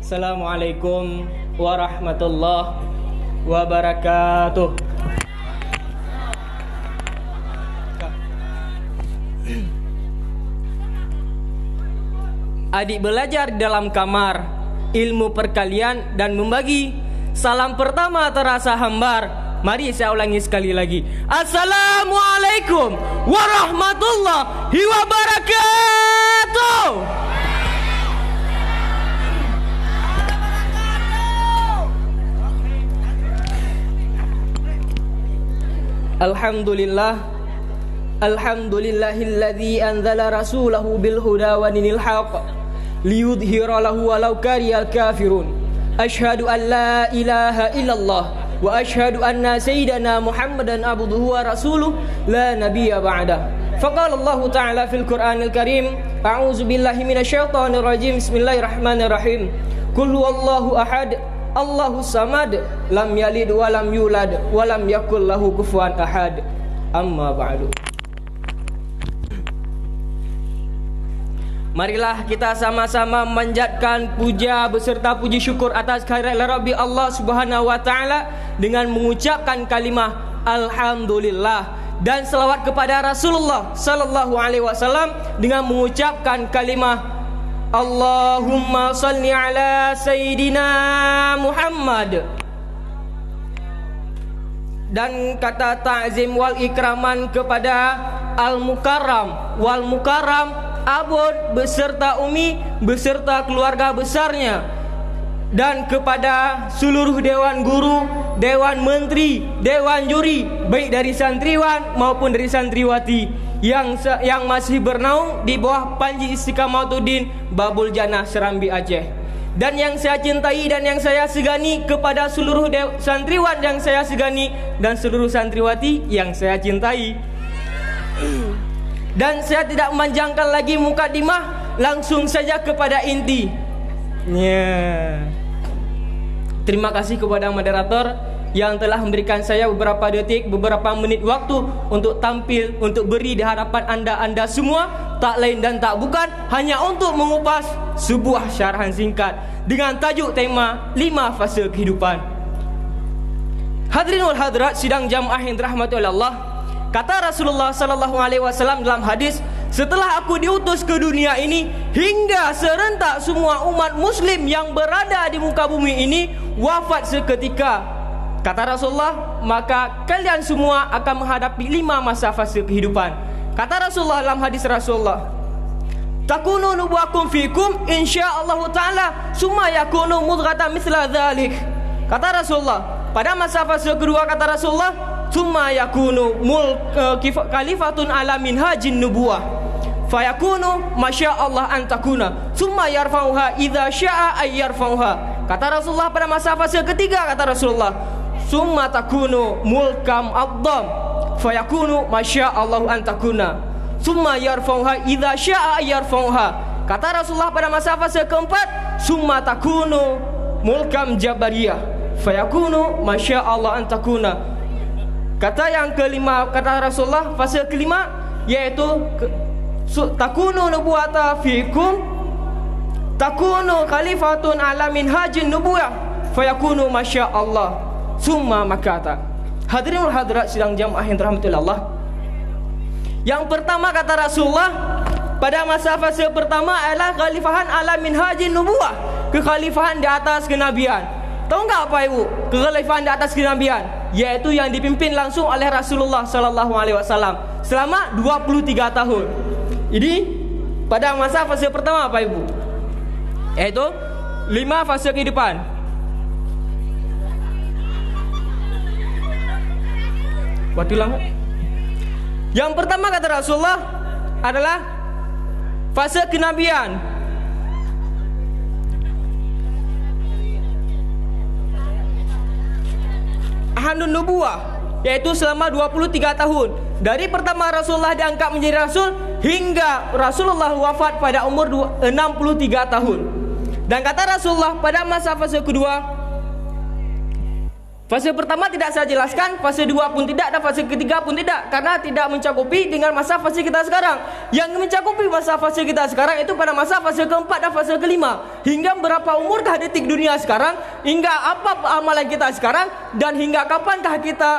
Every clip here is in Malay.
Assalamualaikum warahmatullahi wabarakatuh. Adik belajar dalam kamar, ilmu perkalian dan membagi. Salam pertama terasa hambar. Mari saya ulangi sekali lagi. Assalamualaikum warahmatullahi wabarakatuh. Alhamdulillah, alhamdulillahilladzi anzala rasulahu bil huda wa dinil haqq liyudhhira lahu walau karihal kafirun. Asyhadu an la ilaha illallah wa asyhadu anna sayyidana Muhammadan abduhu wa rasuluh la nabiyya ba'dah. Faqala Allah ta'ala fil Qur'anil Karim, a'udzu billahi minasyaitonir rajim. Bismillahirrahmanirrahim. Qul huwallahu ahad, Allahus samad, lam yalid wa lam yulad wa lam yakul lahu kufuwan ahad. Amma ba'du. Marilah kita sama-sama memanjatkan puja beserta puji syukur atas kehadirat Rabbi Allah Subhanahu wa taala dengan mengucapkan kalimah alhamdulillah dan selawat kepada Rasulullah sallallahu alaihi wasallam dengan mengucapkan kalimah Allahumma salli ala Sayyidina Muhammad. Dan kata ta'zim wal ikraman kepada Al-Mukarram wal Mukarram Abud beserta Umi beserta keluarga besarnya, dan kepada seluruh dewan guru, dewan menteri, dewan juri, baik dari santriwan maupun dari santriwati yang masih bernaung di bawah Panji Istiqamatuddin Babul Jannah Serambi Aceh. Dan yang saya cintai dan yang saya segani kepada seluruh santriwan yang saya segani dan seluruh santriwati yang saya cintai. Dan saya tidak memanjangkan lagi mukadimah, langsung saja kepada inti. Terima kasih kepada moderator yang telah memberikan saya beberapa detik, beberapa menit waktu untuk tampil, untuk beri di hadapan anda semua, tak lain dan tak bukan hanya untuk mengupas sebuah syarahan singkat dengan tajuk tema 5 fase kehidupan. Hadirin wal hadirat sidang jamaah yang dirahmati oleh Allah, kata Rasulullah sallallahu alaihi wasallam dalam hadis, setelah aku diutus ke dunia ini hingga serentak semua umat muslim yang berada di muka bumi ini wafat seketika, kata Rasulullah, maka kalian semua akan menghadapi 5 masa fase kehidupan. Kata Rasulullah dalam hadis Rasulullah, takunu nubuwakum fikum insyaallah taala summa yakunu mudghatan mithla dzalik. Kata Rasulullah, pada masa fase kedua, kata Rasulullah, summa yakunu khalifatun ala minhajin nubuwah fayakunu masyaallah an takuna summa yarfauha idza syaa ay yarfauha. Kata Rasulullah pada masa fase ketiga, kata Rasulullah, summa takunu mulkam adzam fayakunu masyaallah an takuna summa yarfauha idza syaa ay yarfauha. Kata Rasulullah pada masa fase keempat, summa takunu mulkam jabariyah fayakunu masyaallah an takuna. Kata yang kelima, kata Rasulullah, fase kelima yaitu takunu nubuwata fikum takunu khalifatun ala minhajin nubuwah fayakunu masyaallah summa makata. Hadirin wal hadirat sidang jamaah yang dirahmati Allah, yang pertama kata Rasulullah pada masa fase pertama adalah khalifahan ala minhajin nubuwah, kekhalifahan di atas kenabian. Tahu enggak apa ibu kekhalifahan di atas kenabian? Yaitu yang dipimpin langsung oleh Rasulullah sallallahu alaihi wasallam selama 23 tahun. Jadi pada masa fase pertama apa ibu? Yaitu 5 fase kehidupan. Waktu lama. Yang pertama kata Rasulullah adalah fase kenabian. Ahadun nubuwah, yaitu selama 23 tahun. Dari pertama Rasulullah diangkat menjadi Rasul hingga Rasulullah wafat pada umur 63 tahun. Dan kata Rasulullah pada masa fase kedua, Fase pertama tidak saya jelaskan, fase 2 pun tidak, dan fase ketiga pun tidak, karena tidak mencakupi dengan masa fase kita sekarang. Yang mencakupi masa fase kita sekarang itu pada masa fase keempat dan fase kelima. Hingga berapa umurkah detik dunia sekarang, hingga apa amalan kita sekarang, dan hingga kapankah kita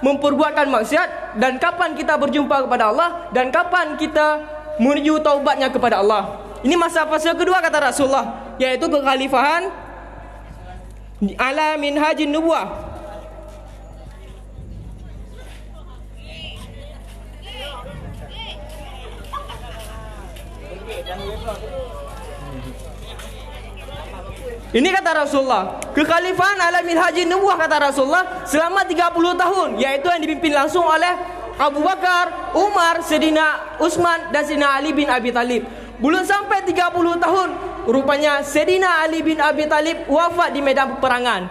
memperbuatkan maksiat, dan kapan kita berjumpa kepada Allah, dan kapan kita menuju taubatnya kepada Allah. Ini masa fase kedua kata Rasulullah, yaitu kekhalifahan ala minhajin nubuwah. Ini kata Rasulullah, kekhalifahan ala minhajin nubuwah kata Rasulullah selama 30 tahun, yaitu yang dipimpin langsung oleh Abu Bakar, Umar, Sayyidina Utsman dan Sayyidina Ali bin Abi Thalib. Belum sampai 30 tahun, rupanya Sayyidina Ali bin Abi Thalib wafat di medan peperangan.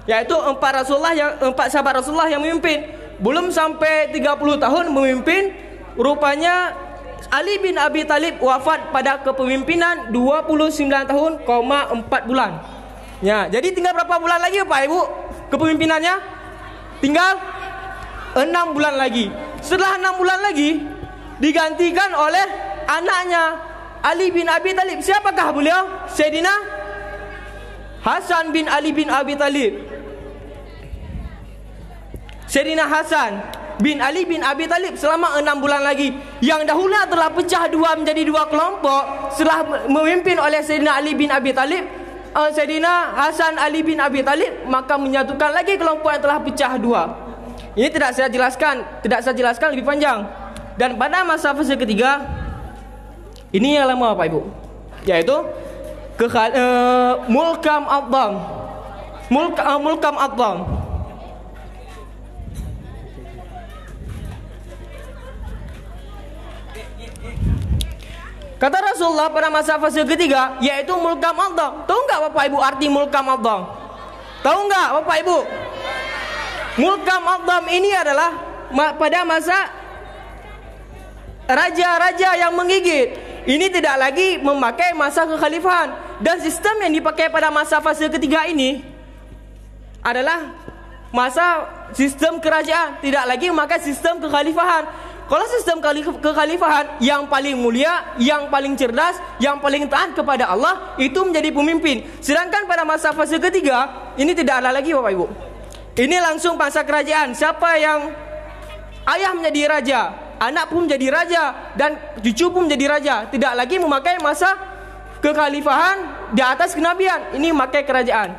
Yaitu empat sahabat Rasulullah yang memimpin. Belum sampai 30 tahun memimpin, rupanya Ali bin Abi Thalib wafat pada kepemimpinan 29 tahun, 4 bulan. Ya, jadi tinggal berapa bulan lagi Bapak Ibu kepemimpinannya? Tinggal 6 bulan lagi. Setelah 6 bulan lagi digantikan oleh anaknya Ali bin Abi Thalib. Siapakah beliau? Sayyidina Hasan bin Ali bin Abi Thalib. Sayyidina Hasan bin Ali bin Abi Thalib selama 6 bulan lagi, yang dahulu telah pecah menjadi dua kelompok setelah memimpin oleh Sayyidina Ali bin Abi Thalib, Sayyidina Hasan Ali bin Abi Thalib, maka menyatukan lagi kelompok yang telah pecah dua. Ini tidak saya jelaskan lebih panjang. Dan pada masa fase ketiga, ini yang lama Bapak Ibu, yaitu mulkam Adzam. Kata Rasulullah pada masa fase ketiga, yaitu mulkam Adzam. Tahu enggak Bapak Ibu arti mulkam Adzam? Tahu enggak Bapak Ibu? Mulkam Adzam ini adalah pada masa raja-raja yang menggigit. Ini tidak lagi memakai masa kekhalifahan, dan sistem yang dipakai pada masa fase ketiga ini adalah masa sistem kerajaan, tidak lagi memakai sistem kekhalifahan. Kalau sistem kekhalifahan, yang paling mulia, yang paling cerdas, yang paling taat kepada Allah itu menjadi pemimpin. Sedangkan pada masa fase ketiga ini tidak ada lagi Bapak Ibu. Ini langsung masa kerajaan. Siapa yang ayah menjadi raja, anak pun menjadi raja, dan cucu pun menjadi raja. Tidak lagi memakai masa kekhalifahan di atas kenabian. Ini memakai kerajaan.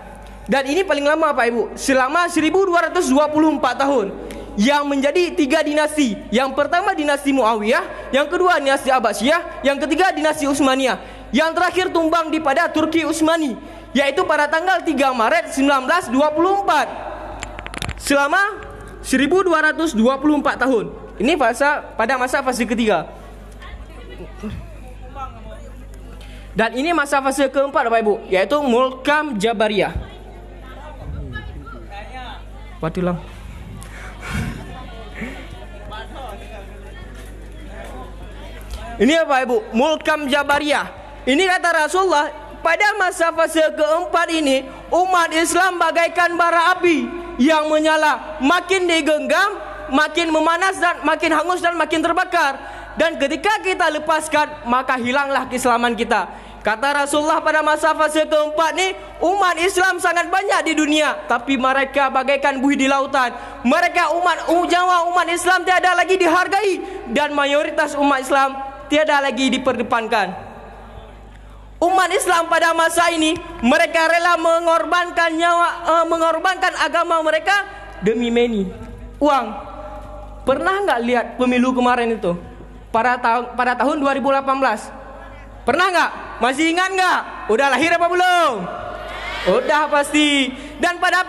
Dan ini paling lama Pak Ibu, selama 1224 tahun, yang menjadi 3 dinasti. Yang pertama dinasti Muawiyah, yang kedua dinasti Abbasiyah, yang ketiga dinasti Utsmaniyah, yang terakhir tumbang di pada Turki Utsmani, yaitu pada tanggal 3 Maret 1924. Selama 1224 tahun. Ini pada masa fase ketiga. Dan ini masa fase keempat Bapak Ibu, yaitu mulkam Jabariyah. Watulang. Ini Bapak Ibu, mulkam Jabariyah. Ini kata Rasulullah, pada masa fase keempat ini umat Islam bagaikan bara api yang menyala, makin digenggam, makin memanas dan makin hangus dan makin terbakar. Dan ketika kita lepaskan, maka hilanglah keislaman kita. Kata Rasulullah, pada masa fase keempat ini umat Islam sangat banyak di dunia, tapi mereka bagaikan buih di lautan. Mereka umat Islam tiada lagi dihargai, dan mayoritas umat Islam tiada lagi diperdepankan. Umat Islam pada masa ini mereka rela mengorbankan nyawa, mengorbankan agama mereka demi uang. Pernah nggak lihat pemilu kemarin itu? Pada tahun 2018. Pernah nggak? Masih ingat nggak? Udah lahir apa belum? Udah pasti. Dan pada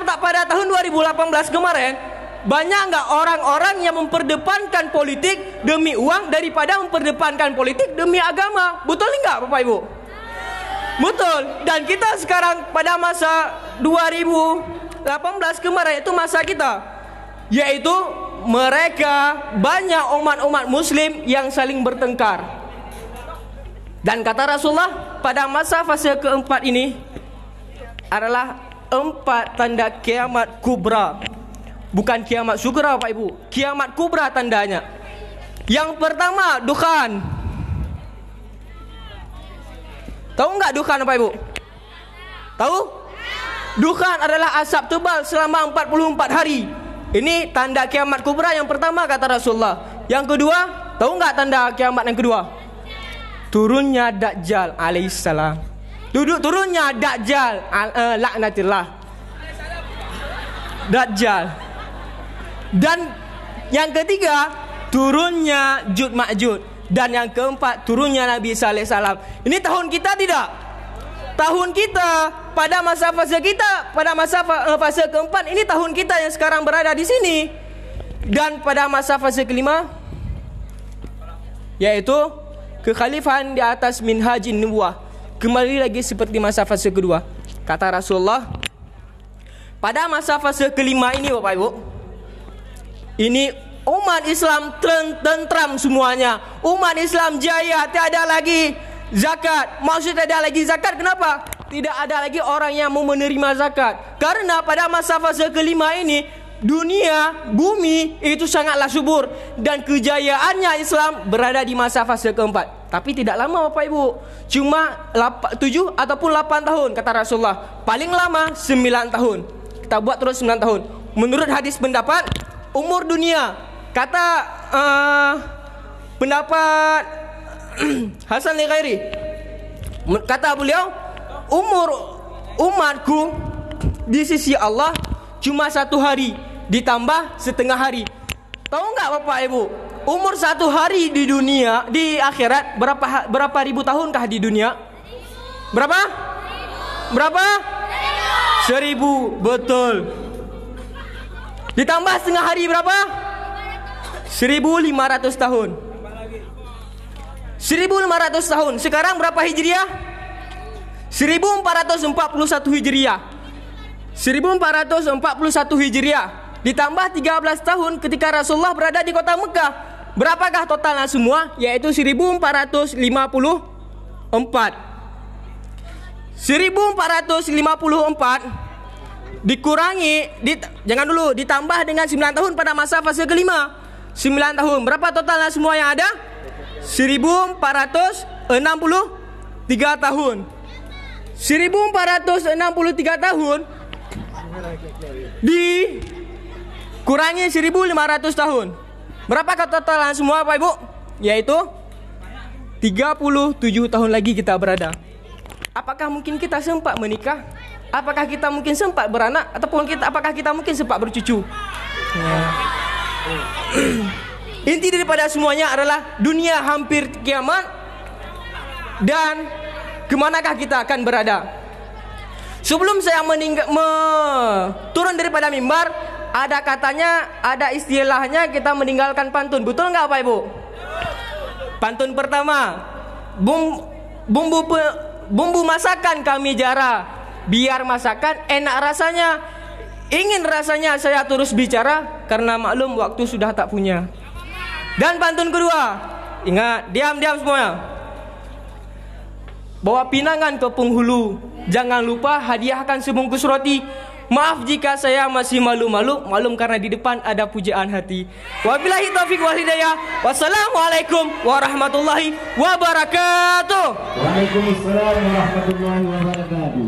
tahun 2018 kemarin, banyak nggak orang-orang yang memperdepankan politik demi uang daripada memperdepankan politik demi agama? Betul nggak Bapak Ibu? Betul. Dan kita sekarang pada masa 2018 kemarin itu masa kita, yaitu mereka banyak umat muslim yang saling bertengkar. Dan kata Rasulullah, pada masa fase keempat ini adalah 4 tanda kiamat kubra. Bukan kiamat sugra Pak Ibu, kiamat kubra tandanya. Yang pertama dukhan. Tahu enggak dukhan Pak Ibu? Tahu? Dukhan adalah asap tebal selama 44 hari. Ini tanda kiamat kubra yang pertama kata Rasulullah. Yang kedua, tahu enggak tanda kiamat yang kedua? Turunnya Dajjal alaihissalam. Turunnya Dajjal laknatillah. Dajjal. Dan yang ketiga, turunnya Jud Ma'jud. Dan yang keempat, turunnya Nabi sallallahu alaihi wasallam. Ini tahun kita tidak? Tahun kita pada masa fase kita, pada masa fase keempat, ini tahun kita yang sekarang berada di sini. Dan pada masa fase kelima, yaitu kekhalifahan di atas minhajin nubuwah. Kembali lagi seperti masa fase kedua. Kata Rasulullah, pada masa fase kelima ini Bapak Ibu, ini umat Islam tentram semuanya. Umat Islam jaya, tiada lagi zakat. Maksudnya tidak lagi zakat, kenapa? Tidak ada lagi orang yang mau menerima zakat. Karena pada masa fase kelima ini, dunia, bumi itu sangatlah subur. Dan kejayaannya Islam berada di masa fase keempat. Tapi tidak lama Bapak Ibu, cuma 7 ataupun 8 tahun kata Rasulullah. Paling lama 9 tahun. Kita buat terus 9 tahun. Menurut hadis pendapat umur dunia, kata pendapat Hasan Lighairi, kata beliau, umur umatku di sisi Allah cuma 1 hari ditambah setengah hari. Tahu enggak Bapak Ibu, umur 1 hari di dunia, di akhirat berapa ribu tahunkah di dunia? Berapa? 1000, betul. Ditambah setengah hari berapa? 1500 tahun. 1500 tahun. Sekarang berapa Hijriah? 1441 Hijriah. 1441 Hijriah ditambah 13 tahun ketika Rasulullah berada di kota Mekah. Berapakah totalnya semua? Yaitu 1454. 1454 dikurangi jangan dulu, ditambah dengan 9 tahun pada masa fase kelima. 9 tahun. Berapa totalnya semua yang ada? 1463 tahun. 1463 tahun dikurangi 1500 tahun. Berapa totalnya semua Pak Ibu? Yaitu 37 tahun lagi kita berada. Apakah mungkin kita sempat menikah? Apakah kita mungkin sempat beranak? Ataupun apakah kita mungkin sempat bercucu? Inti daripada semuanya adalah dunia hampir kiamat. Dan kemanakah kita akan berada? Sebelum saya turun daripada mimbar, ada katanya, ada istilahnya kita meninggalkan pantun. Betul nggak Pak Ibu? Pantun pertama, bumbu masakan kami jara, biar masakan enak rasanya. Ingin rasanya saya terus bicara, karena maklum waktu sudah tak punya. Dan pantun kedua, ingat, diam semuanya. Bawa pinangan ke penghulu, jangan lupa hadiahkan sebungkus roti. Maaf jika saya masih maklum karena di depan ada pujaan hati. Wabillahi taufiq wal hidayah. Wassalamualaikum warahmatullahi wabarakatuh. Waalaikumsalam warahmatullahi wabarakatuh.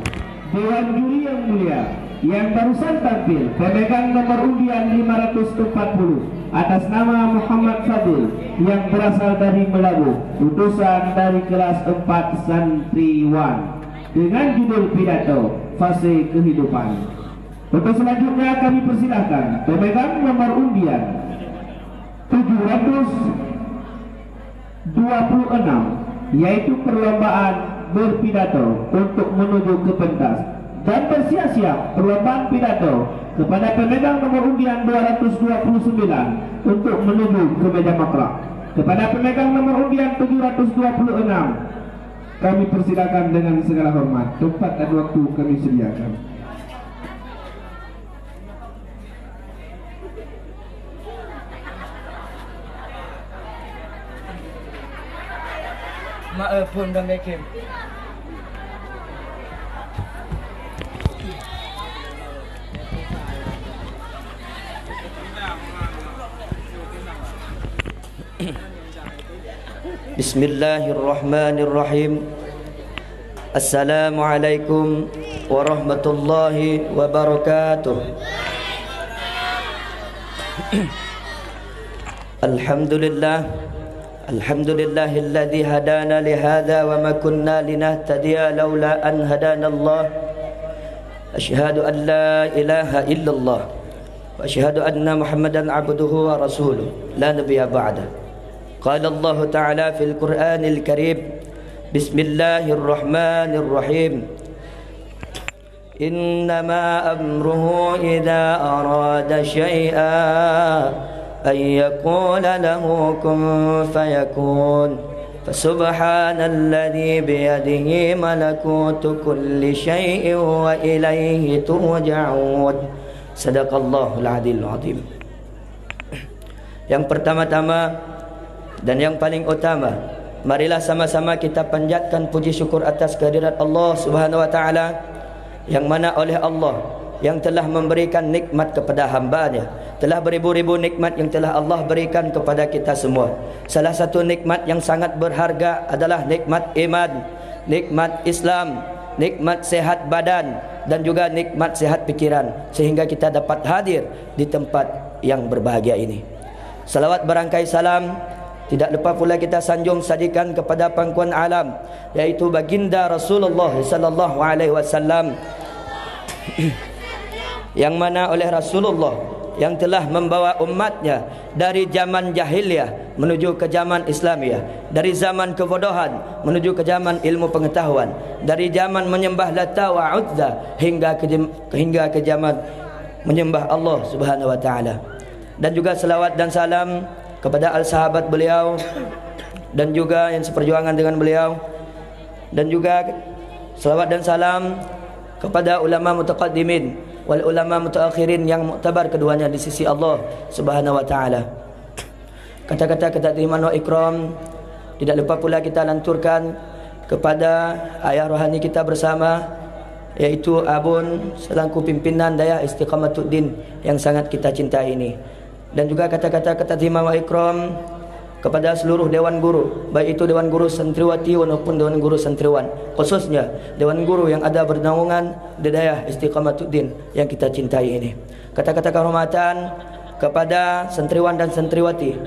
Dewan juri yang mulia, yang barusan tampil pemegang nomor undian 540 atas nama Muhammad Fadil yang berasal dari Melabu, utusan dari kelas 4 santriwan, dengan judul pidato Fase Kehidupan. Untuk selanjutnya kami persilahkan pemegang nomor undian 726, yaitu perlombaan berpidato untuk menuju ke pentas, dan bersiap-siap perlombaan pidato kepada pemegang nomor undian 229 untuk menuju ke meja makrak. Kepada pemegang nomor undian 726 kami persilakan dengan segala hormat. Tempat dan waktu kami sediakan. Maafkan dan mekim. Bismillahirrahmanirrahim. Assalamualaikum warahmatullahi wabarakatuh. Alhamdulillahilladzi hadana li hadza wa ma kunna linahtadiya laula an hadanallah. Asyhadu an la ilaha illallah wa asyhadu anna Muhammadan abduhu wa rasuluh la nabiyya ba'da. Qala Allah Ta'ala fil Qur'anil Karim. Bismillahirrahmanirrahim. Innama amruhu idza arada syai'an ay yaqula lahu kun fayakun. Fasubhanalladzi biyadihi malakutu kulli syai'in wa ilaihi turja'un. Sadaqallahul adil azim. Yang pertama-tama dan yang paling utama, marilah sama-sama kita panjatkan puji syukur atas kehadirat Allah Subhanahu wa taala, yang mana oleh Allah yang telah memberikan nikmat kepada hamba-Nya. Telah beribu-ribu nikmat yang telah Allah berikan kepada kita semua. Salah satu nikmat yang sangat berharga adalah nikmat iman, nikmat Islam, nikmat sehat badan, dan juga nikmat sehat pikiran, sehingga kita dapat hadir di tempat yang berbahagia ini. Salawat berangkai salam tidak lupa pula kita sanjung sajikan kepada pangkuan alam, yaitu baginda Rasulullah sallallahu alaihi wasallam, yang mana oleh Rasulullah yang telah membawa umatnya dari zaman jahiliyah menuju ke zaman Islamiyah, dari zaman kebodohan menuju ke zaman ilmu pengetahuan, dari zaman menyembah Lata wa Uzza hingga ke zaman menyembah Allah Subhanahu wa taala. Dan juga selawat dan salam kepada al-sahabat beliau dan juga yang seperjuangan dengan beliau, dan juga selawat dan salam kepada ulama mutaqaddimin wal ulama mutaakhirin yang muktabar keduanya di sisi Allah Subhanahu wa taala. Kata-kata ketakdiman wa ikram tidak lupa pula kita lanturkan kepada ayah rohani kita bersama, yaitu Abun selaku pimpinan Dayah Istiqamatuddin yang sangat kita cintai ini. Dan juga kata-kata ketakdiman wa ikram kepada seluruh dewan guru, baik itu dewan guru santriwati maupun dewan guru santriwan, khususnya dewan guru yang ada bernaungan di Dayah Istiqamatuddin yang kita cintai ini. Kata-kata kehormatan kepada santriwan dan santriwati,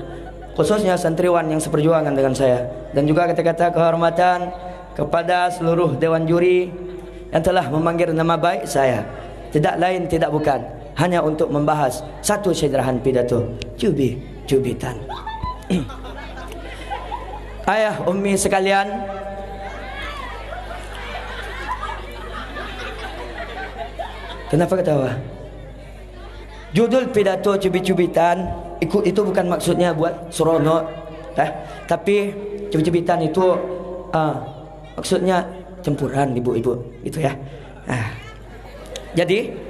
khususnya santriwan yang seperjuangan dengan saya. Dan juga kata-kata kehormatan kepada seluruh dewan juri yang telah memanggil nama baik saya, tidak lain tidak bukan hanya untuk membahas satu syarahan pidato cubitan. Ayah, ummi sekalian, kenapa ketawa? Judul pidato cubit-cubitan itu bukan maksudnya buat seronok, tapi cubit-cubitan itu maksudnya campuran ibu-ibu itu ya. Jadi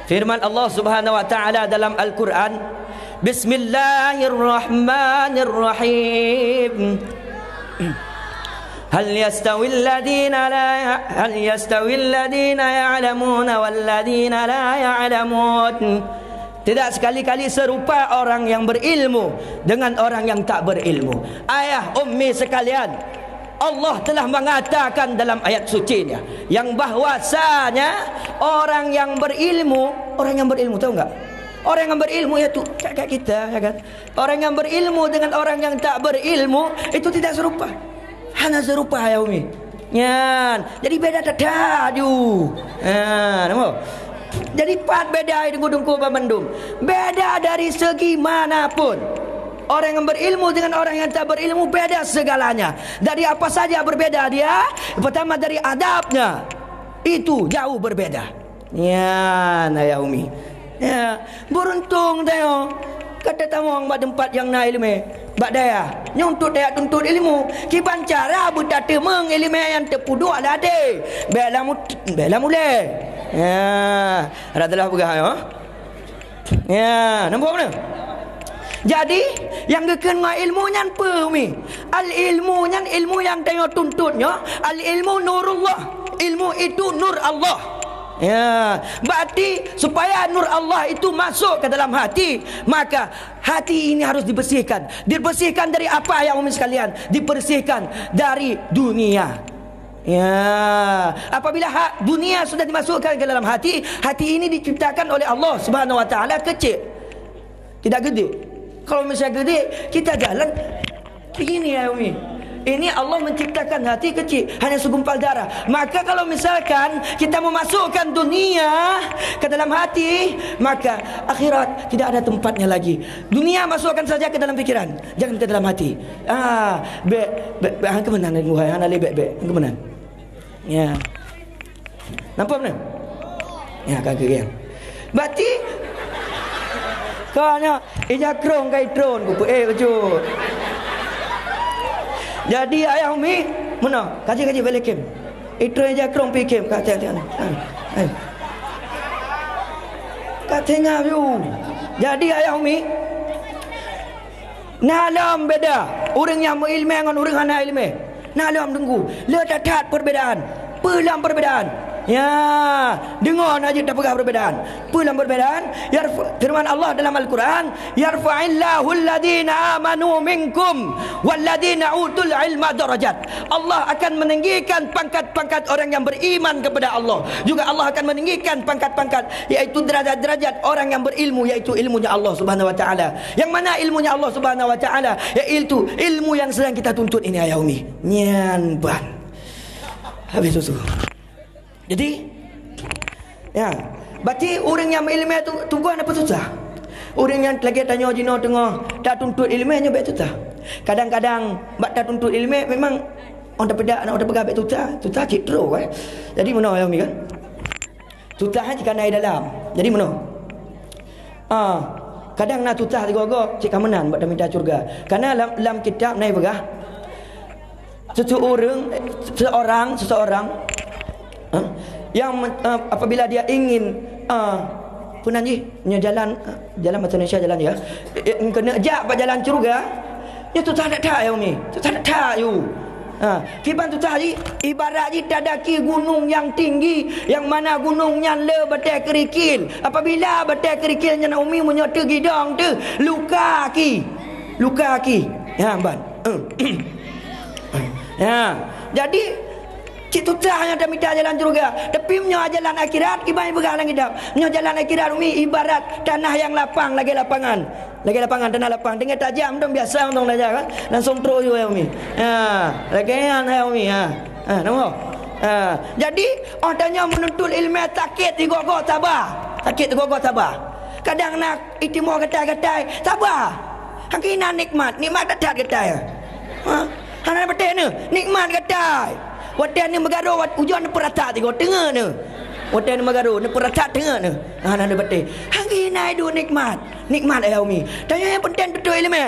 firman Allah Subhanahu wa taala dalam Al-Qur'an, Bismillahirrahmanirrahim. Hal yastawi alladhina ya'lamuna wal ladhina la ya'lamun. Tidak sekali-kali serupa orang yang berilmu dengan orang yang tak berilmu. Ayah, ummi sekalian, Allah telah mengatakan dalam ayat sucinya yang bahwasanya orang yang berilmu tahu enggak? Orang yang berilmu itu kayak kita, ya kan? Orang yang berilmu dengan orang yang tak berilmu itu tidak serupa. Hanya serupa ya umi. Nyan, jadi beda dadaju. Namo. Jadi pat beda dengku-dengku pamendum. Beda dari segi manapun. Orang yang berilmu dengan orang yang tak berilmu beda segalanya. Dari apa saja berbeda dia? Pertama dari adabnya, itu jauh berbeda. Ya, naya umi. Ya, beruntung tayo. Kata tamu mbak tempat yang na ilmu, mbak daya nyuntut daya tuntut ilmu. Kiban cara buta temeng ilmu yang terpuduk ada de. Bela mule. Ya, adalah begah yo. Ya, nampak mana? Jadi yang kena ilmunya apa umi? Al ilmunya ilmu yang tengok tuntutnya. Al ilmu nurullah. Ilmu itu nur Allah. Ya, berarti supaya nur Allah itu masuk ke dalam hati, maka hati ini harus dibersihkan. Dibersihkan dari apa ya umi sekalian? Dibersihkan dari dunia. Ya, apabila dunia sudah dimasukkan ke dalam hati, hati ini diciptakan oleh Allah Subhanahu wa taala kecil. Tidak gede. Kalau misalnya gede, kita jalan begini ya umi. Ini Allah menciptakan hati kecil, hanya segumpal darah. Maka kalau misalkan kita memasukkan dunia ke dalam hati, maka akhirat tidak ada tempatnya lagi. Dunia masukkan saja ke dalam pikiran, jangan ke dalam hati. Hang kemenan ni muhai, hang lebek kemenan. Ya. Nampak mana? Ya, kagak yang. Berarti kanya ija krong kai tron ku kecut. Jadi ayah umi mana? Kaji balik kem. Itu aja krong pi kem kat tengah. Kat tengah you. Jadi ayah umi nalam beda. Orang yang berilmu dengan orang hana ilmu. Nalam tunggu. Letak perbedaan. Pelam perbedaan. Ya, dengar aja tak pegang perbedaan. Pelan perbedaan. Firman Allah dalam Al-Quran, yarfa'illahu alladhina amanu minkum walladhina utul ilma darajat. Allah akan meninggikan pangkat-pangkat orang yang beriman kepada Allah. Juga Allah akan meninggikan pangkat-pangkat, yaitu derajat-derajat orang yang berilmu, yaitu ilmunya Allah Subhanahu wa taala. Yang mana ilmunya Allah Subhanahu wa taala? Yaitu ilmu yang sedang kita tuntut ini ayah umi. Nyan ban. Habis susu. Jadi, ya, berarti orang yang ilmu itu tunggu apa susah. Orang yang lagi tanya jino tengah tak tuntut ilmunya baik susah. Kadang-kadang bak tak tuntut ilmu memang orang pedak nak pegang baik susah citro Jadi mana yang ni kan? Susah jika naik dalam. Jadi mana? Kadang nak susah digogok cik kamenan bak minta surga. Karena dalam kitab naik begah. Seseorang yang apabila dia ingin punan ji punya jalan bahasa Indonesia jalan ya kena jak pada jalan surga dia tu tak ada ya umi tu tak ada you kiban tu tadi ibarat ji tadaki gunung yang tinggi yang mana gunungnya le batai kerikil apabila batai kerikilnya umi punya tegidang tu luka ki ya ban ya jadi cik tutahnya dah minta jalan surga. Tapi punya jalan akhirat ibarat begal langit dah. Punya jalan akhirat umi ibarat tanah yang lapang lagi lapangan. Tanah lapang. Dengan tajam tu biasa untuk aja kan. Langsung terus you umi. Lagi an umi nampak? Jadi orang tanya menuntut ilmu sakit digogok sabar. Kadang nak itimau getai sabar. Hakina nikmat tak getai. Hana betul ni nikmat getai. Watan ni megaro ujuan perata tengok tengah ni. Watan ni megaro ni perata tengah ni. Nak betul. Hari ni dua nikmat ayah umi. Tanya yang penting tuntut ilmu.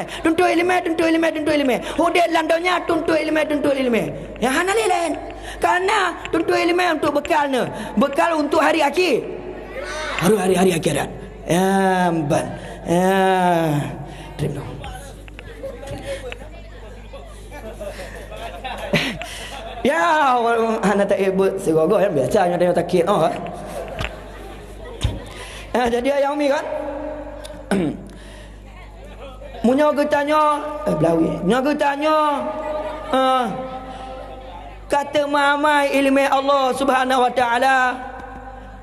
Hodel landanya tuntut ilmu. Yang hana lain. Karena tuntut ilmu untuk bekal ni. Bekal untuk hari akhir. Hari akhirat. Ya, ban. Ya. Terima. Ya, anak tak ibut segogo yang biasanya dia takut jadi ayah umi kan munya getanya belawi munya getanya kata mamai ilmu Allah Subhanahu wa taala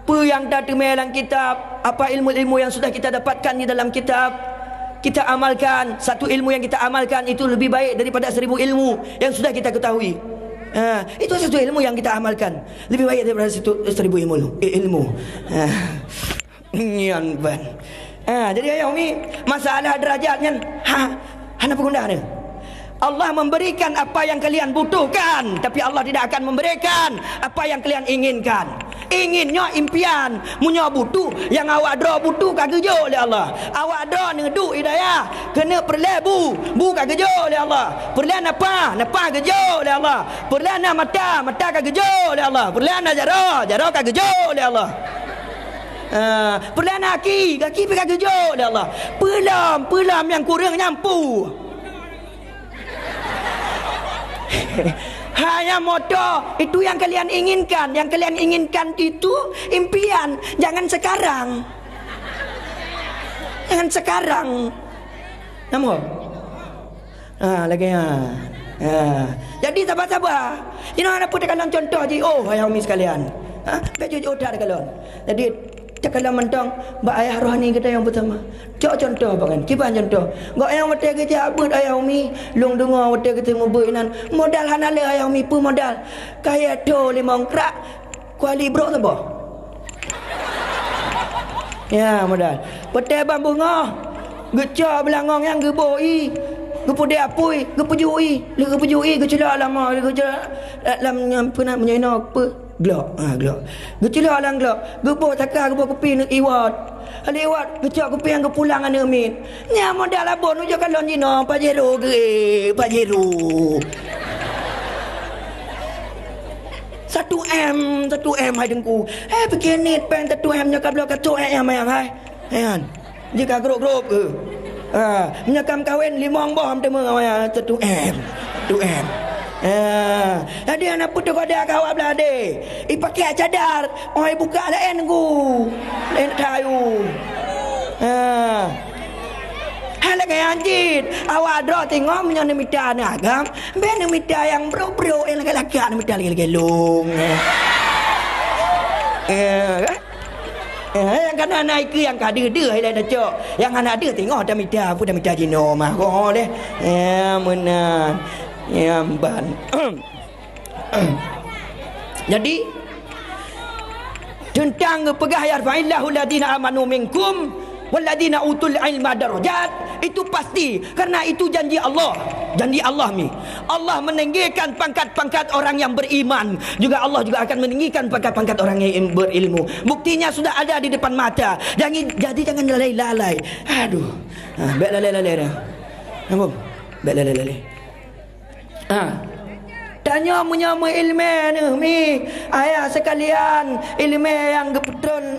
apa yang dah dalam kitab apa ilmu-ilmu yang sudah kita dapatkan di dalam kitab kita amalkan. Satu ilmu yang kita amalkan itu lebih baik daripada 1000 ilmu yang sudah kita ketahui. Itu satu ilmu yang kita amalkan lebih baik daripada 1000 ilmu. Nyan ban. Jadi ayah umi masalah derajatnya hana pengguna ni. Allah memberikan apa yang kalian butuhkan, tapi Allah tidak akan memberikan apa yang kalian inginkan. Inginnya impian, munya butuh yang awak dra butuh kagak jo oleh Allah. Awak dra ngedu hidayah, kena perlebu, kagak jo oleh Allah. Perlan apa kagak jo oleh Allah. Perlan mata kagak jo oleh Allah. Perlan jaro kagak jo oleh Allah. Perlan kaki kagak jo oleh Allah. Pelam yang kurang nyampu. Hanya motor itu yang kalian inginkan. Yang kalian inginkan itu impian. Jangan sekarang. Jangan sekarang. Nama? Lagi jadi sabar-sabar. Ini ada putih kalon contoh je. Oh, ayah umi sekalian. Baju jodoh kalon. Jadi cakalah mentang mbak ayah rohani kita yang pertama. Cok contoh bangan. Kiban contoh. Gak yang betul kita abut ayah umi. Long dengar betul kita ngobrolinan. Modal hanale ayah umi pun modal. Kaya tu 5 krak. Kuali bro apa? Ya modal. Betul bambu ngah. Geca belangong yang geboi. Gepu dia apui, gepu jui, gepu jui, gecelak lama, gecelak lam pernah menyena apa? Glok, glok. Gecelak lang glok. Gepu takar, gepu kopi nak iwat. Lewat gecak kopi yang kepulang ana min. Nya modal abon ujo kalon dino Pajero ge, Pajero. 1M hai dengku. Bikin net pen 1M nya kablo kacok M yang hai. Kan. Jika grup-grup ke. Menyakam kahwin 5 bom temu awak 1M. 2M. Jadi anak putu kodak kau belah de. Pakai cadar. Oi buka lain ku. Lain kayu. Hala kaya anjit. Awak draw tengok punya nemita ni agam. Ben nemita yang bro-bro yang laki-laki nemita lagi-lagi yang kan naik ke yang kada hai dah cok. Yang anak ada tengok dah mita jino mah ko deh. Menan. Ban. Jadi tentang pegah yarfa'illahu alladhina amanu minkum walladhina utul ilma darajat, itu pasti karena itu janji Allah. Janji Allah ni. Allah meninggikan pangkat-pangkat orang yang beriman. Juga Allah juga akan meninggikan pangkat-pangkat orang yang berilmu. Buktinya sudah ada di depan mata. Jadi jangan lalai-lalai. Aduh. Baik lalai-lalai dah. Nampak? Baik lalai-lalai. Tanya menyama ilmu ni. Ayah sekalian, ilmu yang gepetron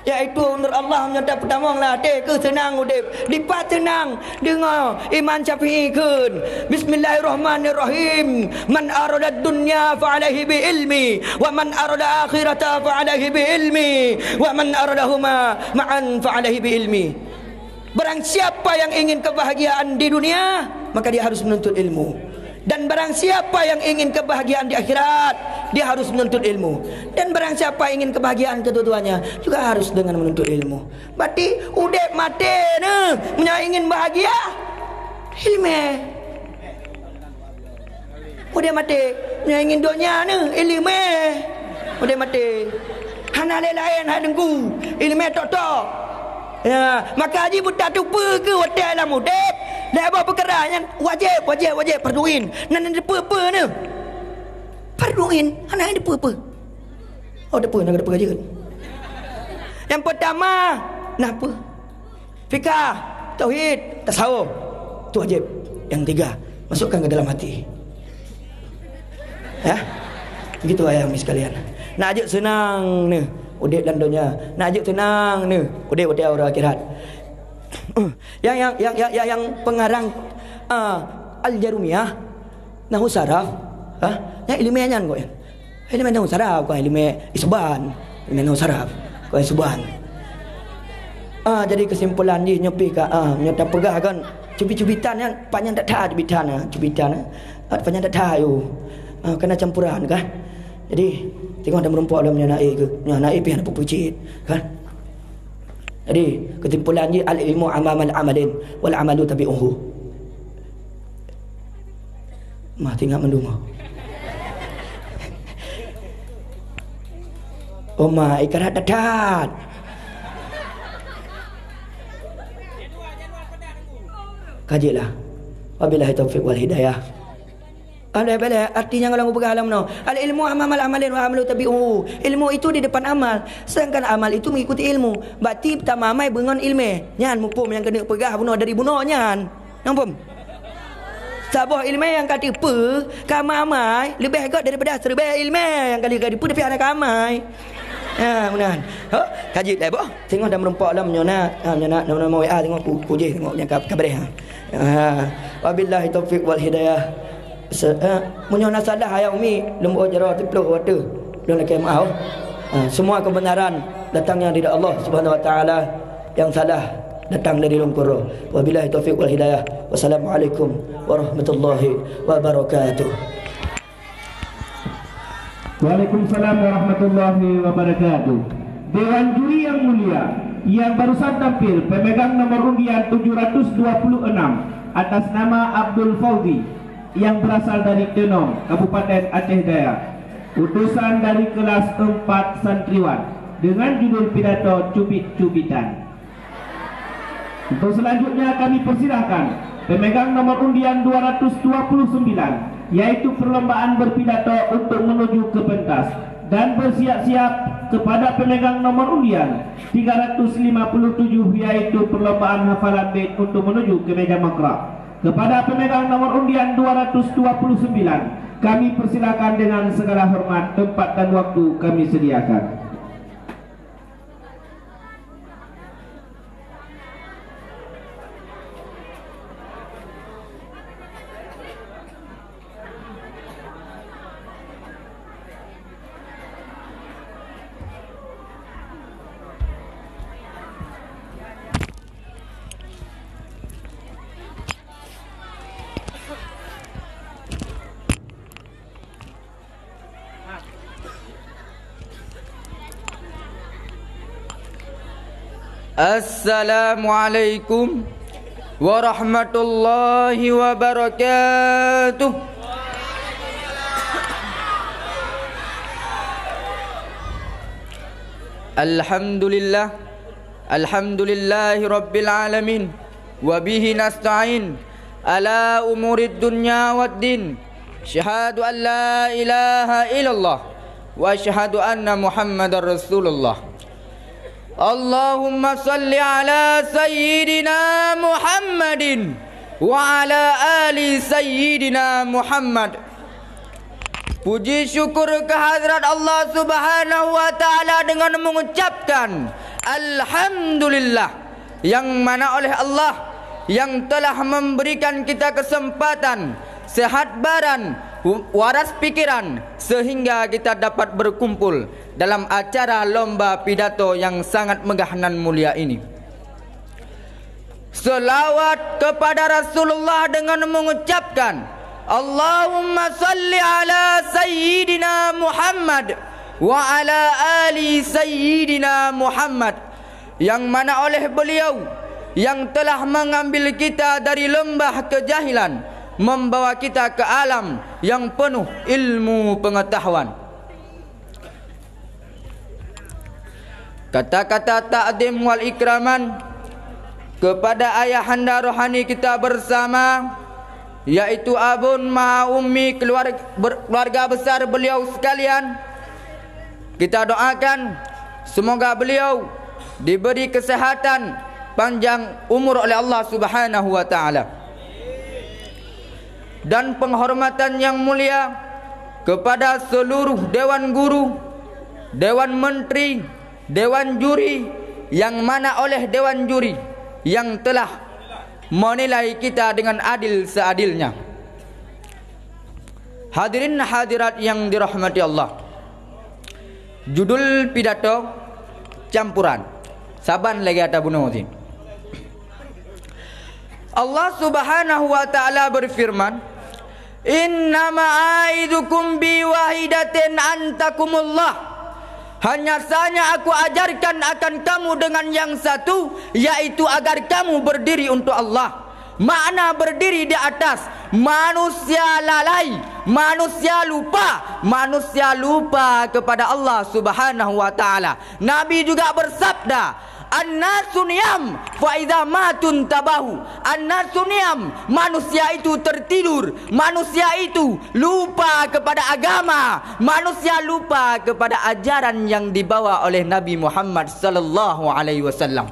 iaitu nur Allah menyata pertama lah ke senang udip lipat senang dengar Imam Syafi'i kun bismillahirrahmanirrahim man arada dunya fa alaihi bi ilmi wa man arada akhirata fa alaihi bi ilmi wa man aradahuma ma'an fa alaihi bi ilmi. Barang siapa yang ingin kebahagiaan di dunia maka dia harus menuntut ilmu. Dan barang siapa yang ingin kebahagiaan di akhirat, dia harus menuntut ilmu. Dan barang siapa ingin kebahagiaan kedua-duanya juga harus dengan menuntut ilmu. Berarti udep mati ni punya ingin bahagia ilmu. Udep mati punya ingin dunia ni ilmu. Udep mati hana lain hai dengku ilmu tok-tok. Ya, maka haji buta tu ke hotel lah mudep. Dah apa perkara yang wajib perluin. Nan ada apa ni? Perluin. Anak ada apa? Oh, ada apa nak ada gaji. Yang pertama, napa? Fikah, tauhid, tasawuf. Tu wajib. Yang 3, masukkan ke dalam hati. Ya. Begitu ayah mi sekalian. Nak ajak senang ni. Udip dan dunia. Nak ajak tenang ni. Udip orang akhirat. Yang pengarang Al-Jarumiyah nahu saraf, yang ilmu nyan kau. Ilmu nahu saraf kau, ilmu isban, ilmu nahu saraf kau isban. Jadi kesimpulan ni nyepi ka nyata pegah kan cubit-cubitan yang panjang tak tahu cubitan panjang tak tahu kena campuran kan. Jadi tengok ada merempuak dalam naik ke naik pian apa pucit kan. Jadi kesimpulannya al-ilmu amamal amalin wal amalu tabi'uhu. Mah tinggal menduma. Oma ikarat dadat. Kajilah. Wabillahi taufiq wal hidayah. Bala artinya kalau pegang alam no. Al ilmu amal amalin wa amalu tabi'u. Ilmu itu di depan amal. Sedangkan amal itu mengikuti ilmu. Berarti pertama mai bengon ilmu. Nyan mumpum yang kena pegah bunuh dari bunuh nyan. Nampak? Sabah ilmu yang kata pe, kama amai lebih agak daripada 1000 ilmu yang kali-kali pe tapi anak amai. Mudah. Kaji dah boh. Tengok dah merempak dalam nyona. Nyona mau WA tengok puji tengok yang kabar. Wabillahi taufiq wal hidayah. Munyo nasadah hayang umi lembu jara tipluk water. Don nak mau. Semua kebenaran datangnya dari Allah Subhanahu wa taala, yang salah datang dari lumpur. Wabillahi taufiq wal hidayah. Wassalamualaikum warahmatullahi wabarakatuh. Waalaikumsalam warahmatullahi wabarakatuh. Dewan juri yang mulia, yang barusan tampil pemegang nomor undian 726 atas nama Abdul Fauzi yang berasal dari Tenong, Kabupaten Aceh Jaya. Utusan dari kelas 4 santriwan dengan judul pidato cubit-cubitan. Untuk selanjutnya kami persilahkan pemegang nomor undian 229, yaitu perlombaan berpidato untuk menuju ke pentas, dan bersiap-siap kepada pemegang nomor undian 357, yaitu perlombaan hafalan bait untuk menuju ke meja makra. Kepada pemegang nomor undian 229 kami persilakan dengan segala hormat, tempat dan waktu kami sediakan. Assalamualaikum warahmatullahi wabarakatuh. Alhamdulillah, alhamdulillahi rabbil alamin, wa bihi nasta'in ala umurid dunya waddin. Syahadu an la ilaha illallah wa syahadu anna Muhammadar Rasulullah. Allahumma salli ala sayyidina Muhammadin wa ala ali sayyidina Muhammad. Puji syukur kehadrat Allah Subhanahu wa taala dengan mengucapkan alhamdulillah, yang mana oleh Allah yang telah memberikan kita kesempatan, sehat badan, waras pikiran, sehingga kita dapat berkumpul dalam acara lomba pidato yang sangat megah dan mulia ini. Selawat kepada Rasulullah dengan mengucapkan Allahumma salli ala sayyidina Muhammad wa ala ali sayyidina Muhammad, yang mana oleh beliau yang telah mengambil kita dari lembah kejahilan, membawa kita ke alam yang penuh ilmu pengetahuan. Kata-kata ta'zim wal ikraman kepada ayahanda rohani kita bersama, yaitu abun ma ummi, keluarga besar beliau sekalian. Kita doakan semoga beliau diberi kesehatan, panjang umur oleh Allah Subhanahu wa taala, dan penghormatan yang mulia kepada seluruh dewan guru, dewan menteri, dewan juri, yang mana oleh dewan juri yang telah menilai kita dengan adil seadilnya. Hadirin hadirat yang dirahmati Allah, judul pidato campuran saban lagi ada bunuh. Allah Subhanahu wa taala berfirman, innama aidukum bi wahidatin antakumullah, hanya saja aku ajarkan akan kamu dengan yang satu, yaitu agar kamu berdiri untuk Allah. Makna berdiri di atas, manusia lalai, manusia lupa kepada Allah Subhanahu wa taala. Nabi juga bersabda, an-nasu niyam fa idza matun tabahu. An-nasu niyam, manusia itu tertidur, manusia itu lupa kepada agama, manusia lupa kepada ajaran yang dibawa oleh Nabi Muhammad sallallahu alaihi wasallam.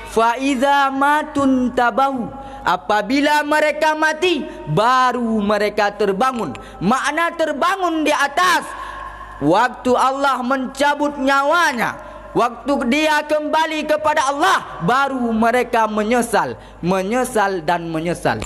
Fa idza matun tabahu, apabila mereka mati baru mereka terbangun. Makna terbangun di atas, waktu Allah mencabut nyawanya, waktu dia kembali kepada Allah, baru mereka menyesal dan menyesal.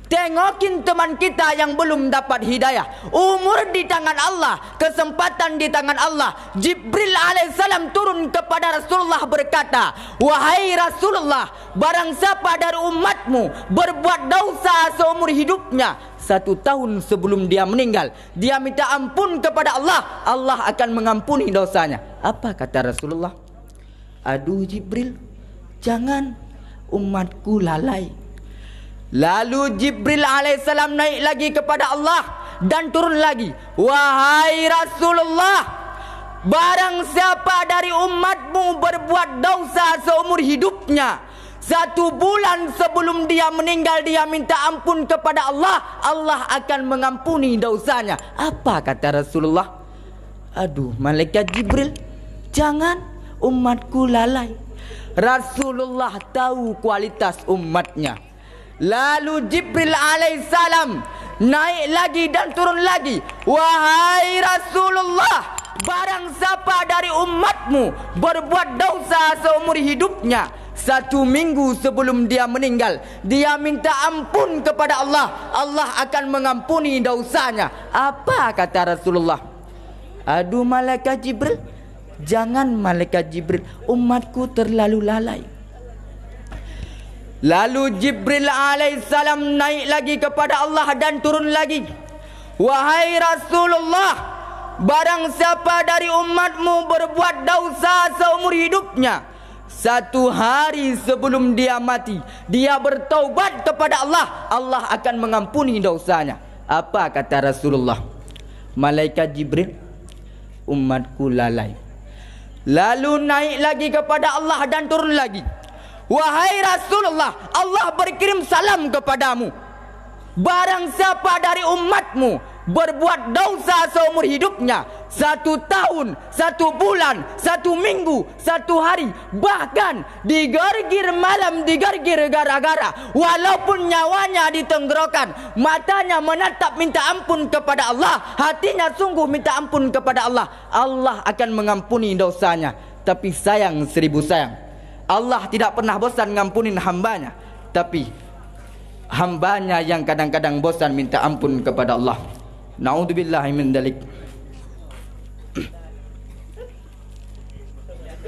Tengokin teman kita yang belum dapat hidayah. Umur di tangan Allah, kesempatan di tangan Allah. Jibril alaihissalam turun kepada Rasulullah berkata, wahai Rasulullah, barang siapa dari umatmu berbuat dosa seumur hidupnya, 1 tahun sebelum dia meninggal, dia minta ampun kepada Allah, Allah akan mengampuni dosanya. Apa kata Rasulullah? Aduh Jibril, jangan, umatku lalai. Lalu Jibril alaihissalam naik lagi kepada Allah dan turun lagi. Wahai Rasulullah, barang siapa dari umatmu berbuat dosa seumur hidupnya, 1 bulan sebelum dia meninggal dia minta ampun kepada Allah, Allah akan mengampuni dosanya. Apa kata Rasulullah? Aduh malaikat Jibril, jangan, umatku lalai. Rasulullah tahu kualitas umatnya. Lalu Jibril alaihissalam naik lagi dan turun lagi. Wahai Rasulullah, barang siapa dari umatmu berbuat dosa seumur hidupnya, 1 minggu sebelum dia meninggal, dia minta ampun kepada Allah, Allah akan mengampuni dosanya. Apa kata Rasulullah? Aduh malaikat Jibril, jangan malaikat Jibril, umatku terlalu lalai. Lalu Jibril alaihissalam naik lagi kepada Allah dan turun lagi. Wahai Rasulullah, barang siapa dari umatmu berbuat dosa seumur hidupnya, 1 hari sebelum dia mati, dia bertaubat kepada Allah, Allah akan mengampuni dosanya. Apa kata Rasulullah? Malaikat Jibril, umatku lalai. Lalu naik lagi kepada Allah dan turun lagi. Wahai Rasulullah, Allah berkirim salam kepadamu. Barang siapa dari umatmu berbuat dosa seumur hidupnya, 1 tahun, 1 bulan, 1 minggu, 1 hari, bahkan digergir malam, digergir gara-gara, walaupun nyawanya ditenggorokan, matanya menatap minta ampun kepada Allah, hatinya sungguh minta ampun kepada Allah, Allah akan mengampuni dosanya. Tapi sayang 1000 sayang, Allah tidak pernah bosan ngampunin hambanya, tapi hambanya yang kadang-kadang bosan minta ampun kepada Allah. Na'udzubillahi min dzalik.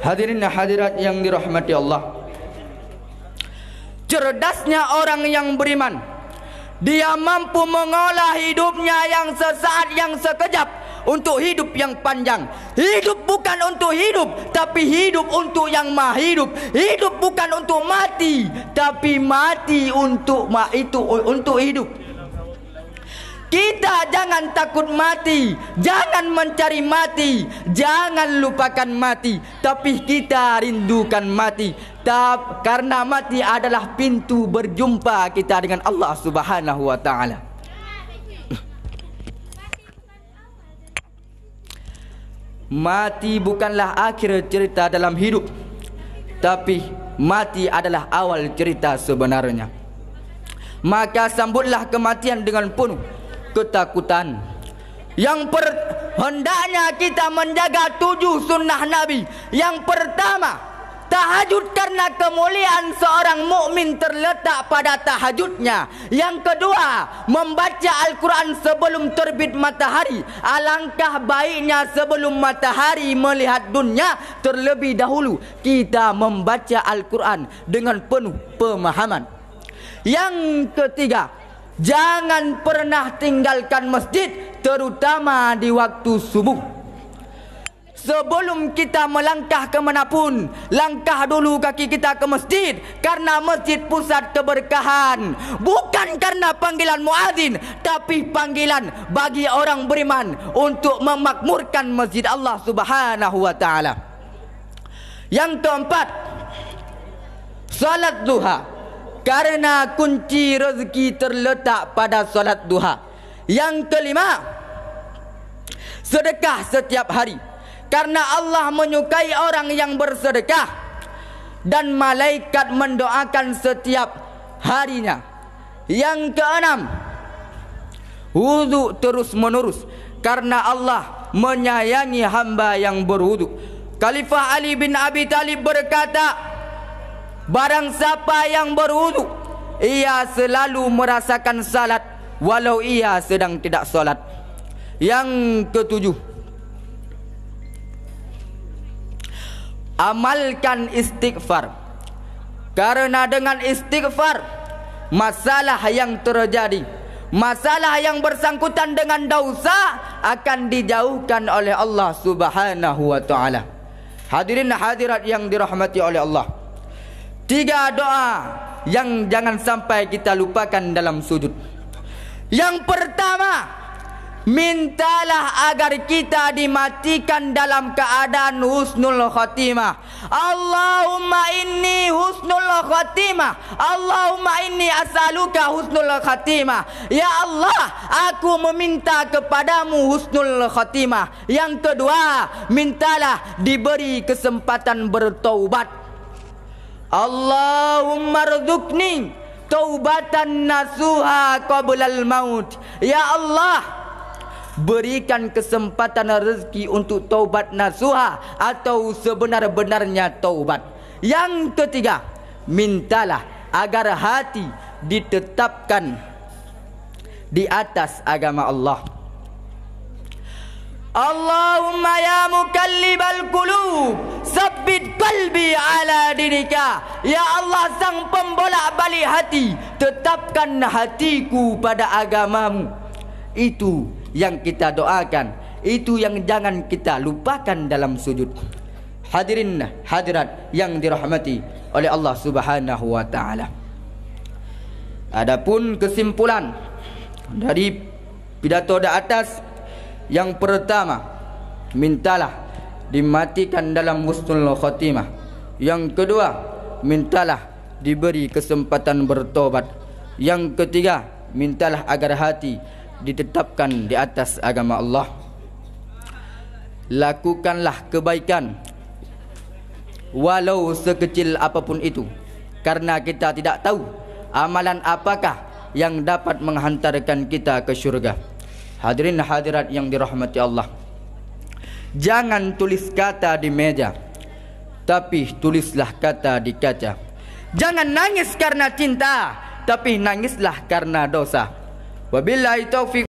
Hadirin hadirat yang dirahmati Allah, cerdasnya orang yang beriman, dia mampu mengolah hidupnya yang sesaat, yang sekejap, untuk hidup yang panjang. Hidup bukan untuk hidup, tapi hidup untuk yang maha hidup. Hidup bukan untuk mati, tapi mati untuk hidup. Kita jangan takut mati, jangan mencari mati, jangan lupakan mati, tapi kita rindukan mati. Karena mati adalah pintu berjumpa kita dengan Allah Subhanahu wa taala. Mati bukanlah akhir cerita dalam hidup, tapi mati adalah awal cerita sebenarnya. Maka sambutlah kematian dengan penuh ketakutan. Yang hendaknya kita menjaga 7 sunnah Nabi. Yang pertama, tahajud, karena kemuliaan seorang mukmin terletak pada tahajudnya. Yang kedua, membaca Al-Quran sebelum terbit matahari. Alangkah baiknya sebelum matahari melihat dunia, terlebih dahulu kita membaca Al-Quran dengan penuh pemahaman. Yang ketiga, jangan pernah tinggalkan masjid, terutama di waktu subuh. Sebelum kita melangkah kemanapun, langkah dulu kaki kita ke masjid, karena masjid pusat keberkahan. Bukan karena panggilan muadzin, tapi panggilan bagi orang beriman untuk memakmurkan masjid Allah Subhanahu wa taala. Yang keempat, salat duha, karena kunci rezeki terletak pada salat duha. Yang kelima, sedekah setiap hari, karena Allah menyukai orang yang bersedekah, dan malaikat mendoakan setiap harinya. Yang keenam, wudu terus menerus, karena Allah menyayangi hamba yang berwudu. Khalifah Ali bin Abi Thalib berkata, barang siapa yang berwudu ia selalu merasakan salat walau ia sedang tidak solat. Yang ketujuh, amalkan istighfar. Karena dengan istighfar, masalah yang terjadi, masalah yang bersangkutan dengan dosa akan dijauhkan oleh Allah Subhanahu wa taala. Hadirin hadirat yang dirahmati oleh Allah, 3 doa yang jangan sampai kita lupakan dalam sujud. Yang pertama, mintalah agar kita dimatikan dalam keadaan husnul khatimah. Allahumma inni husnul khatimah. Allahumma inni as'aluka husnul khatimah. Ya Allah, aku meminta kepadamu husnul khatimah. Yang kedua, mintalah diberi kesempatan bertaubat. Allahumma rzuqni taubatan nasuha qablal maut. Ya Allah, berikan kesempatan rezeki untuk taubat nasuha atau sebenar-benarnya taubat. Yang ketiga, mintalah agar hati ditetapkan di atas agama Allah. Allahumma ya mukallibal qulub, sabbit qalbi ala dinika. Ya Allah, sang pembolak-balik hati, tetapkan hatiku pada agamamu. Itu yang kita doakan, itu yang jangan kita lupakan dalam sujud. Hadirin hadirat yang dirahmati oleh Allah Subhanahu wa taala. Adapun kesimpulan dari pidato di atas, yang pertama, mintalah dimatikan dalam husnul khatimah. Yang kedua, mintalah diberi kesempatan bertobat. Yang ketiga, mintalah agar hati ditetapkan di atas agama Allah. Lakukanlah kebaikan walau sekecil apapun itu, karena kita tidak tahu amalan apakah yang dapat menghantarkan kita ke syurga. Hadirin hadirat yang dirahmati Allah, jangan tulis kata di meja, tapi tulislah kata di kaca. Jangan nangis karena cinta, tapi nangislah karena dosa. Wabillahi taufiq.